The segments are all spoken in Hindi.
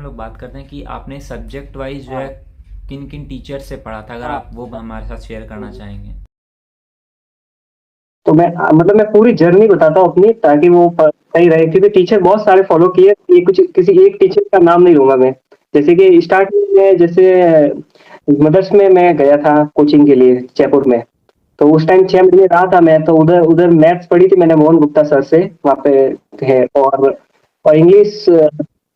हम लोग बात करते हैं कि आपने सब्जेक्ट वाइज जो है हाँ किन किन टीचर से पढ़ा था, अगर हाँ। आप वो हमारे साथ शेयर करना चाहेंगे। तो मैं मतलब मैं पूरी जर्नी बताता हूँ अपनी, ताकि वो सही रहे, क्योंकि टीचर बहुत सारे फॉलो किए, ये कुछ किसी एक टीचर का नाम नहीं लूंगा मैं। जैसे कि स्टार्टिंग में, जैसे मदर्स में मैं गया था कोचिंग के लिए जयपुर में। तो उस टाइम 6 महीने रहा था मैं, तो उधर उधर मैथ्स पढ़ी थी मैंने मोहन गुप्ता सर से, वहाँ पे है। और इंग्लिश,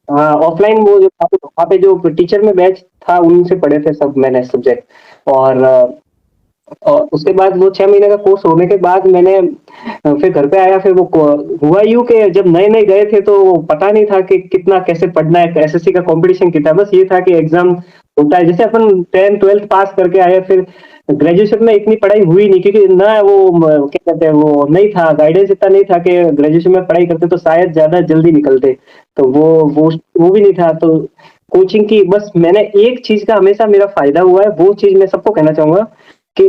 हाँ ऑफलाइन, वो जो वहाँ पे जो टीचर में बैच था उनसे पढ़े थे सब मैंने सब्जेक्ट। और उसके बाद वो 6 महीने का कोर्स होने के बाद मैंने फिर घर पे आया। फिर वो हुआ यूं कि जब नए नए गए थे तो पता नहीं था कि कितना कैसे पढ़ना है, एसएससी का कंपटीशन कितना है। बस ये था कि एग्जाम होता है, जैसे अपन 10 12th पास करके आए। फिर ग्रेजुएशन में इतनी पढ़ाई हुई नहीं, क्योंकि ना वो क्या कहते हैं, वो नहीं था गाइडेंस, इतना नहीं था कि ग्रेजुएशन में पढ़ाई करते तो शायद ज्यादा जल्दी निकलते। तो वो भी नहीं था। तो कोचिंग की बस मैंने एक चीज का हमेशा मेरा फायदा हुआ है, वो चीज मैं सबको कहना चाहूंगा कि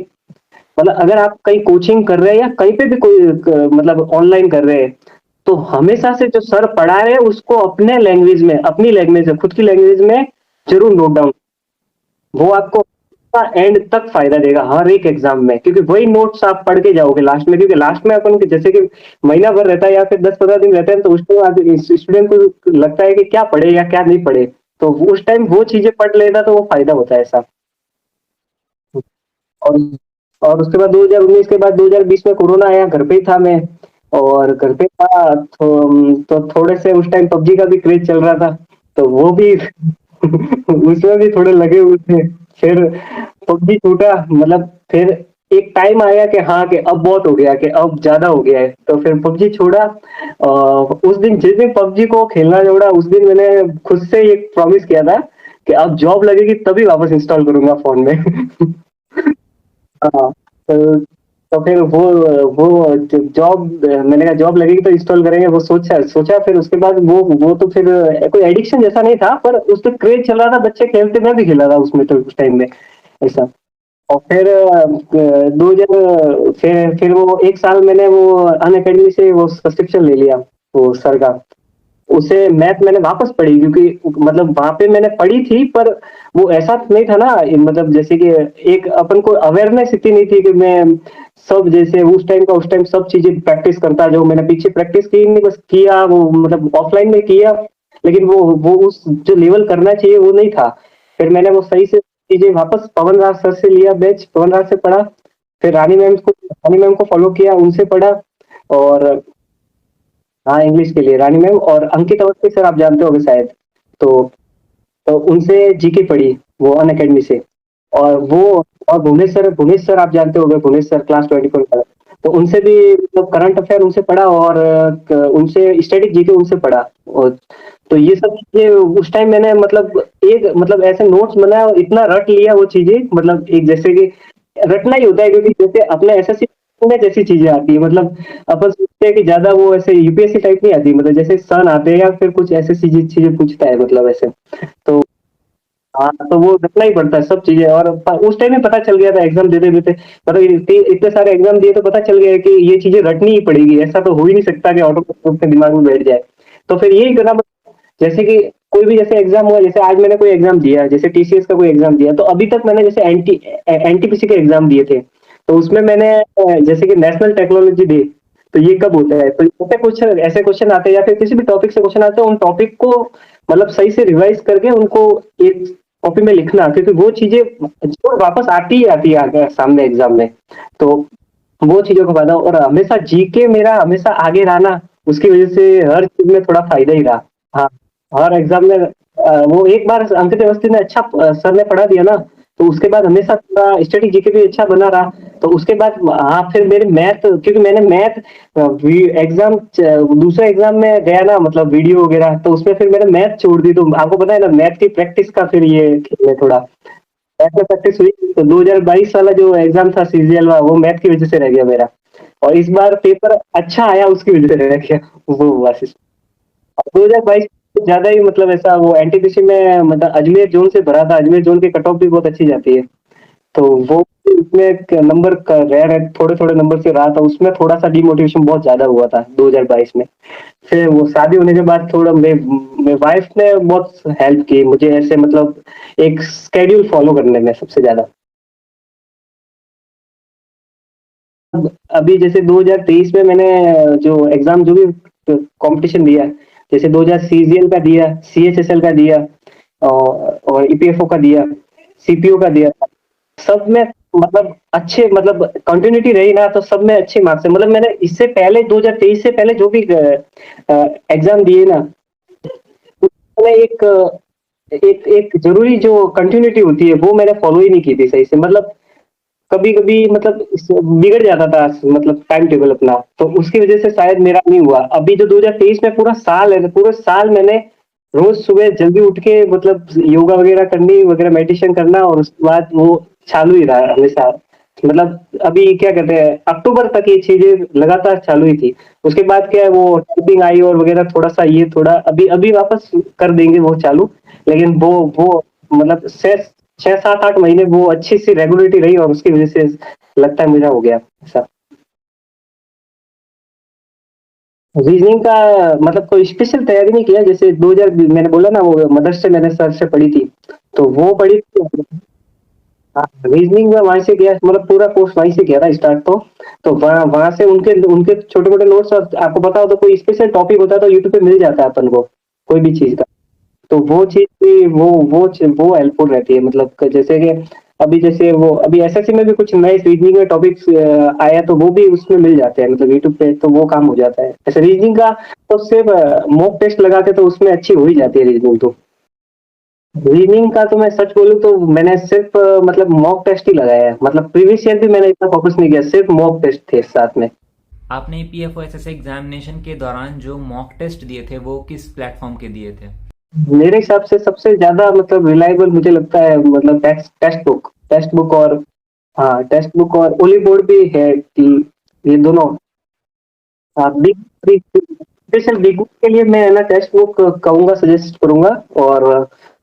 मतलब अगर आप कहीं कोचिंग कर रहे हैं या कहीं पे भी कोई मतलब ऑनलाइन कर रहे हैं, तो हमेशा से जो सर पढ़ा रहे हैं उसको अपने लैंग्वेज में, अपनी लैंग्वेज में, खुद की लैंग्वेज में जरूर नोट डाउन। वो आपको एंड तक फायदा देगा हर एक एग्जाम में, क्योंकि वही नोट्स आप पढ़ के जाओगे लास्ट में। क्योंकि लास्ट में अपन जैसे कि महीना भर रहता है या फिर 10 15 दिन रहते हैं, तो उसको स्टूडेंट को लगता है कि क्या पढ़े या क्या नहीं पढ़े। तो उस टाइम वो चीजें पढ़ लेना तो वो फायदा होता है ऐसा। और और उसके बाद 2019 के बाद 2020 में कोरोना आया, घर पे ही था मैं। और घर पे था तो थोड़े से उस टाइम पबजी का भी क्रेज चल रहा था, तो वो भी उसमें भी थोड़े लगे हुए थे। फिर पबजी छूटा, मतलब फिर एक टाइम आया कि हाँ कि अब बहुत हो गया, कि अब ज्यादा हो गया है, तो फिर पबजी छोड़ा। उस दिन जिस दिन पबजी को खेलना छोड़ा, उस दिन मैंने खुद से एक प्रॉमिस किया था कि अब जॉब लगेगी तभी वापस इंस्टॉल करूंगा फोन में। हाँ, तो फिर वो जॉब, मैंने कहा जॉब लगेगी तो इंस्टॉल करेंगे, वो सोचा सोचा। फिर उसके बाद वो तो फिर कोई एडिक्शन जैसा नहीं था, पर उस पर क्रेज चल रहा था, बच्चे खेलते, मैं भी खेला था उसमें, तो उस टाइम में ऐसा। और फिर 2000, फिर वो एक साल मैंने वो अन अकेडमी से वो सब्सक्रिप्शन ले लिया, वो सर का। उसे मैथ मैंने वापस पढ़ी, क्योंकि मतलब वहां पे मैंने पढ़ी थी, पर वो ऐसा नहीं था ना, मतलब जैसे कि एक अपन को अवेयरनेस इतनी नहीं थी कि मैं सब जैसे उस टाइम सब चीजें प्रैक्टिस करता। जो मैंने पीछे प्रैक्टिस की नहीं, बस किया वो, मतलब ऑफलाइन में किया, लेकिन वो उस जो लेवल करना चाहिए वो नहीं था। फिर मैंने वो सही से चीजें वापस पवन राज सर से लिया, बैच पवन राज से पढ़ा। फिर रानी मैम को फॉलो किया, उनसे पढ़ा। और हाँ, इंग्लिश के लिए रानी मैम और अंकित अवस्थी सर, आप जानते होंगे शायद। तो तो उनसे जीके पढ़ी, वो अन अकेडमी से। और वो और भुवनेश सर आप जानते होंगे, भुवनेश सर क्लास 24 का। तो उनसे भी मतलब करंट अफेयर उनसे पढ़ा, और उनसे स्टैटिक जीके उनसे पढ़ा। और तो ये सब चीजें उस टाइम मैंने मतलब एक मतलब ऐसे नोट्स बनाया और इतना रट लिया वो चीजें, मतलब एक जैसे कि रटना ही होता है, क्योंकि जैसे अपने एसएससी में जैसी चीजें आती है, मतलब अपन सोचते हैं कि ज्यादा वो ऐसे यूपीएससी टाइप नहीं आती, मतलब जैसे सन आते हैं या फिर कुछ ऐसे चीजें चीजें पूछता है, मतलब ऐसे। तो हाँ, तो वो रटना ही पड़ता है सब चीजें। और उस टाइम में पता चल गया था एग्जाम देते देते, मतलब इतने सारे एग्जाम दिए तो पता चल गया कि ये चीजें रटनी ही पड़ेगी, ऐसा तो हो ही नहीं सकता कि ऑटोमेटिक रूप से दिमाग में बैठ जाए। तो फिर यही करना जैसे कि कोई भी जैसे एग्जाम हुआ, जैसे आज मैंने कोई एग्जाम दिया, जैसे टीसीएस का कोई एग्जाम दिया, तो अभी तक मैंने जैसे एनटीपीसी के एग्जाम दिए थे। तो उसमें मैंने जैसे कि नेशनल टेक्नोलॉजी डे, तो ये कब होता है, तो ऐसे क्वेश्चन आते हैं या फिर किसी भी टॉपिक से क्वेश्चन आते हैं, उन टॉपिक को मतलब सही से रिवाइज करके उनको एक कॉपी में लिखना, क्योंकि वो चीजें जो वापस आती ही आती है आगे सामने एग्जाम में। तो वो चीजों का फायदा, और हमेशा जीके मेरा हमेशा आगे रहा ना, उसकी वजह से हर चीज में थोड़ा फायदा ही रहा। हाँ, हर एग्जाम में वो एक बार अंकित अवस्थी ने अच्छा सर ने पढ़ा दिया ना, तो उसके बाद हमेशा थोड़ा स्टडी जीके भी अच्छा बना रहा। तो उसके बाद हाँ, फिर मेरे मैथ, क्योंकि मैंने मैथ एग्जाम दूसरे एग्जाम में गया ना, मतलब वीडियो वगैरह, तो उसमें फिर मैंने मैथ छोड़ दी। तो आपको पता है ना, मैथ की प्रैक्टिस का फिर ये खेल है थोड़ा, मैथ में प्रैक्टिस हुई। तो 2022 वाला जो एग्जाम था सीजीएल वाला, वो मैथ की वजह से रह गया मेरा। और इस बार पेपर अच्छा आया, उसकी वजह से रह गया। वो हुआ सिस्टम। 2022 ज्यादा ही मतलब ऐसा, वो एनटीपीसी में मतलब अजमेर जोन से भरा था, अजमेर जोन की कट ऑफ भी बहुत अच्छी जाती है। तो वो उसमें नंबर रह रहे थोड़े थोड़े नंबर से रहा था, उसमें थोड़ा सा डिमोटिवेशन बहुत ज्यादा हुआ था 2022 में। फिर वो शादी होने के बाद थोड़ा मैं वाइफ ने बहुत हेल्प की मुझे, ऐसे मतलब एक स्केड्यूल फॉलो करने में सबसे ज्यादा। अभी जैसे 2023 में मैंने जो एग्जाम जो भी कंपटीशन दिया, जैसे 2000 सीजीएल का दिया, सीएचएसएल का दिया, और ईपीएफओ का दिया, सीपीओ का दिया, सब में मतलब अच्छे, मतलब कंटिन्यूटी रही ना तो सब में अच्छे मार्क्स है। मतलब मैंने इससे पहले 2023 से पहले जो भी एग्जाम दिए ना, उसमें एक एक जरूरी जो कंटिन्यूटी होती है वो मैंने फॉलो ही नहीं की थी सही से। मतलब कभी कभी मतलब बिगड़ जाता था, मतलब टाइम टेबल अपना, तो उसकी वजह से शायद मेरा नहीं हुआ। अभी जो 2023 में पूरा साल है, पूरे साल मैंने रोज सुबह जल्दी उठ के मतलब योगा वगैरह करनी वगैरह, मेडिटेशन करना, और उसके बाद वो चालू ही रहा हमेशा। मतलब अभी क्या कहते हैं, अक्टूबर तक ये चीजें लगातार चालू ही थी। उसके बाद क्या है, वो टाइपिंग आई और वगैरह, थोड़ा सा ये थोड़ा अभी अभी वापस कर देंगे वो चालू। लेकिन वो मतलब 6 7 8 महीने वो अच्छी सी रेगुलरिटी रही, और उसकी वजह से लगता है मेरा हो गया ऐसा। रीजनिंग का मतलब कोई स्पेशल तैयारी नहीं किया, जैसे 2000 मैंने बोला ना, वो मदर्स से मैंने सर से पढ़ी थी, तो वो पढ़ी थी। हाँ, रीजनिंग में वहां से किया, मतलब पूरा कोर्स वहीं से किया था स्टार्ट। तो वहां वहां से उनके उनके छोटे मोटे नोट्स, और आपको पता हो तो कोई स्पेशल टॉपिक होता है तो यूट्यूब पे मिल जाता है अपन को, कोई भी चीज का। तो वो चीज भी वो हेल्पफुल रहती है। मतलब जैसे कि अभी जैसे वो अभी एसएससी में भी कुछ नए रीजनिंग में टॉपिक्स आया, तो वो भी उसमें मिल जाते हैं, मतलब यूट्यूब पे, तो वो काम हो जाता है। ऐसे रीजनिंग का तो सिर्फ मॉक टेस्ट लगा के तो उसमें अच्छी हो ही जाती है रीजनिंग तो। रीजनिंग का तो मैं सच बोलूं तो मैंने सिर्फ मतलब मॉक टेस्ट ही लगाया है। मतलब प्रीवियस ईयर भी मैंने इतना फोकस नहीं किया, सिर्फ मॉक टेस्ट थे साथ में। आपने पीएफओ एसएससी एग्जामिनेशन के दौरान जो मॉक टेस्ट दिए थे वो किस प्लेटफॉर्म के दिए थे? मेरे हिसाब से सबसे ज्यादा मतलब रिलायबल मुझे लगता है, मतलब टेक्स्ट बुक और, हाँ टेक्स्ट बुक और ओली बोर्ड भी है कि ये दोनों। हाँ, big big special big book के लिए मैं है ना टेक्स्ट बुक कहूंगा, सजेस्ट करूंगा। और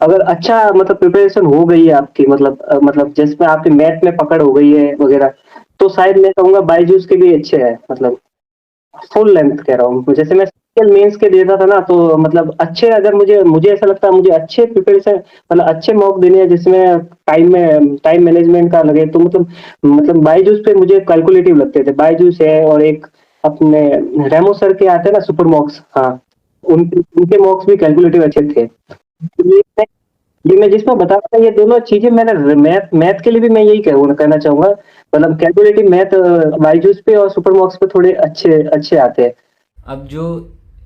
अगर अच्छा मतलब प्रिपरेशन हो गई है आपकी, मतलब जिसमें आपके मैथ में पकड़ हो गई है वगैरह, तो शायद मैं कहूंगा बायजूस के भी अच्छे है। मतलब फुल लेंथ कह रहा हूँ, जैसे मैं मेंस के देता था ना, तो मतलब अच्छे, अगर मुझे मुझे ऐसा लगता है मुझे अच्छे प्रिपरेशन, मतलब अच्छे मॉक देने हैं जिसमें टाइम मैनेजमेंट का लगे, तो मतलब बायजूस पे मुझे कैलकुलेटिव लगते थे। बायजूस है, और एक अपने रेमो सर के आते हैं ना सुपर मॉक्स, हाँ, उनके उनके मॉक्स भी कैलकुलेटिव अच्छे थे। ये ये मैं जिसमें बता रहा था, ये दोनों चीजें मैंने मैथ मैथ के लिए भी मैं यही कहना चाहूंगा। मतलब कैलकुलेटिव मैथ बायजूस पे और सुपर मॉक्स पे थोड़े अच्छे अच्छे आते हैं। अब जो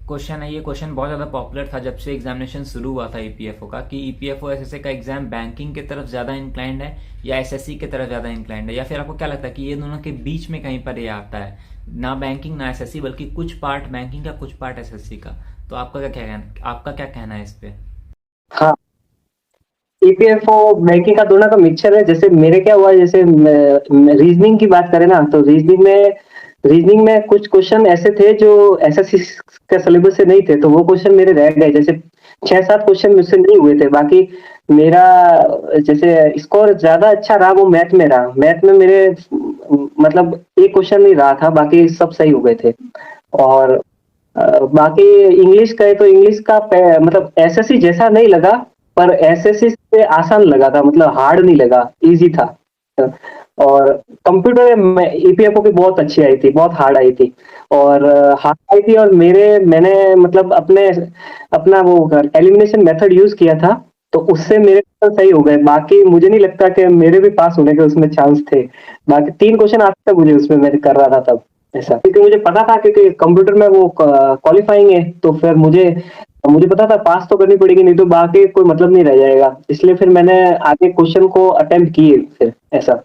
क्वेश्चन है, ये क्वेश्चन बहुत ज़्यादा पॉपुलर था जब से एग्जामिनेशन शुरू हुआ था ईपीएफओ का, कि ईपीएफओ एसएससी का एग्जाम बैंकिंग की तरफ ज़्यादा इंक्लाइंड है या एसएससी की तरफ ज़्यादा इंक्लाइंड है, या फिर आपको क्या लगता है कि ये दोनों के बीच में कहीं पर ये आता है, ना बैंकिंग ना एसएससी, बल्कि कुछ पार्ट बैंकिंग का कुछ पार्ट एसएससी का? तो आपका क्या कहना है इस पे? हाँ, ईपीएफओ बैंकिंग का दोनों का मिक्सचर है। जैसे मेरे क्या हुआ, जैसे रीजनिंग की बात करें ना, तो रीजनिंग में कुछ क्वेश्चन ऐसे थे जो एसएससी के सिलेबस से नहीं थे, तो वो क्वेश्चन मेरे रह गए। जैसे 6 7 क्वेश्चन मुझसे नहीं हुए थे। बाकी मेरा जैसे स्कोर ज्यादा अच्छा रहा वो मैथ में रहा। मैथ में मेरे मतलब एक क्वेश्चन नहीं रहा था, बाकी सब सही हो गए थे। और बाकी इंग्लिश कहे तो इंग्लिश का मतलब एसएससी जैसा नहीं लगा, पर एसएससी से आसान लगा था, मतलब हार्ड नहीं लगा, इजी था। और कंप्यूटर में ईपीएफओ की बहुत अच्छी आई थी, बहुत हार्ड आई थी। और हार्ड आई थी, और मैंने मतलब अपना वो एलिमिनेशन मेथड यूज किया था, तो उससे मेरे तो सही हो गए। बाकी मुझे नहीं लगता कि मेरे भी पास होने के उसमें चांस थे। बाकी 3 क्वेश्चन आज तक मुझे उसमें मैं कर रहा था तब, ऐसा, क्योंकि मुझे पता था, क्योंकि कंप्यूटर में वो क्वालिफाइंग है, तो फिर मुझे मुझे पता था पास तो करनी पड़ेगी, नहीं तो बाकी कोई मतलब नहीं रह जाएगा। इसलिए फिर मैंने आगे क्वेश्चन को अटेम्प्ट किए फिर, ऐसा।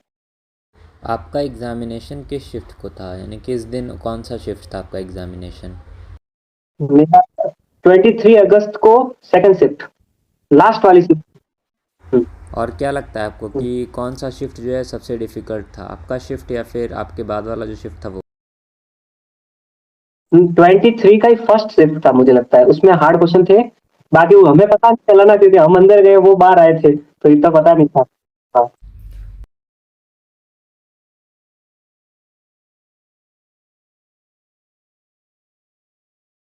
आपका एग्ज़ामिनेशन किस शिफ्ट को था, यानी किस दिन कौन सा शिफ्ट था आपका एग्ज़ामिनेशन? मेरा 23 अगस्त को सेकंड शिफ्ट, लास्ट वाली शिफ्ट। और क्या लगता है आपको कि कौन सा शिफ्ट जो है सबसे डिफ़िकल्ट था, आपका शिफ्ट या फिर आपके बाद वाला जो शिफ्ट था वो? 23 का ही फर्स्ट शिफ्ट था मुझे लगता है, उसमें हार्ड क्वेश्चन थे। बाकी वो हमें पता नहीं चला ना, क्योंकि हम अंदर गए वो बाहर आए थे, तो इतना पता नहीं था।